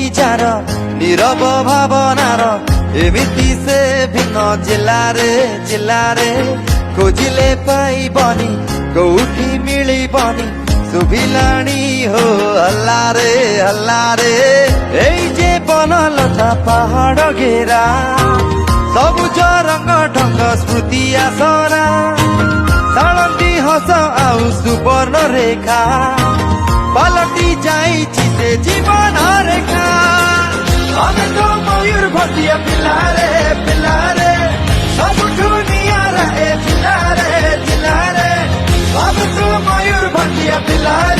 विचार नीरव भावनार एमिति से भिन्न जिल्लारे खोजिले पाइबनी कोठी मिलिबनी सुभिलाणी हो हल्लारे एई जे बनलता पहाड़ घेरा सबुज रंग ढंग स्मृति आसरा साळंदी हस आउ सुवर्ण रेखा पलटी जाइछि से जीवन रेखा अमे तो मयूरभंजिया पिलारे सबुठु नियारा ए जिल्लारे अमे तो मयूरभंजिया पिलारे।